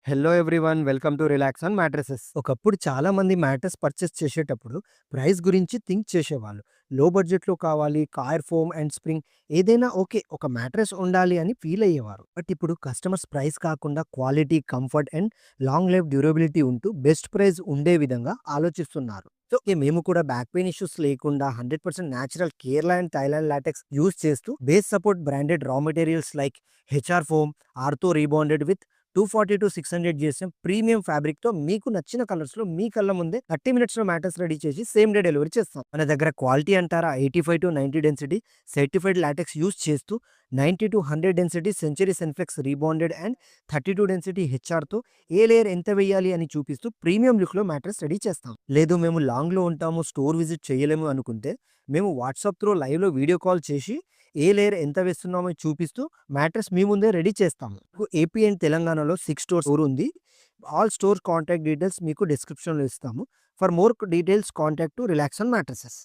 Hello everyone welcome to relax on mattresses. ఒకప్పుడు చాలా మంది మ్యాట్రెస్ పర్చేస్ చేసేటప్పుడు ప్రైస్ గురించి థింక్ చేసేవాళ్ళు. లో బడ్జెట్‌లో కావాలి, కార్ ఫోమ్ అండ్ స్ప్రింగ్ ఏదైనా ఓకే. ఒక మ్యాట్రెస్ ఉండాలి అని ఫీల్ అయ్యేవారు. బట్ ఇప్పుడు కస్టమర్స్ ప్రైస్ కాకుండా quality, comfort and long life durability ఉంటూ బెస్ట్ ప్రైస్ ఉండే విధంగా ఆలోచిస్తున్నారు. సో, మేము కూడా బ్యాక్ పెయిన్ ఇష్యూస్ లేకుండా 100% natural Kerala and Thailand latex use చేస్తూ base support branded raw materials like HR foam, ortho rebonded with 240-600 GSM premium ఫ్యాబ్రిక్‌తో మీకు నచ్చిన కలర్స్‌లో మీ కళ్ళ ముందే 30 మినిట్స్‌లో మ్యాట్రెస్ రెడీ చేసి సేమ్ డే డెలివరీ చేస్తాం. మన దగ్గర క్వాలిటీ అంటారా 85-90 డెన్సిటీ సర్టిఫైడ్ లాటెక్స్ యూజ్ చేస్తూ 90-100 density Century Senflex rebonded and 32 density హెచ్ఆర్‌తో ఏ లేయర్ ఎంత వేయాలి అని చూపిస్తూ ప్రీమియం లుక్‌లో మ్యాట్రెస్ రెడీ చేస్తాం. లేదు మేము లాంగ్‌లో ఉంటాము, స్టోర్ విజిట్ చేయలేము అనుకుంటే మేము వాట్సాప్ త్రూ లైవ్‌లో వీడియో కాల్ చేసి ఏ లేయర్ ఎంత వేస్తున్నామో చూపిస్తూ మ్యాట్రెస్ మీ ముందే రెడీ చేస్తాము. ఏపీ అండ్ తెలంగాణలో 6 స్టోర్ ఉంది. ఆల్ స్టోర్ కాంటాక్ట్ డీటెయిల్స్ మీకు డిస్క్రిప్షన్‌లో ఇస్తాము. For more details contact to relax on mattresses.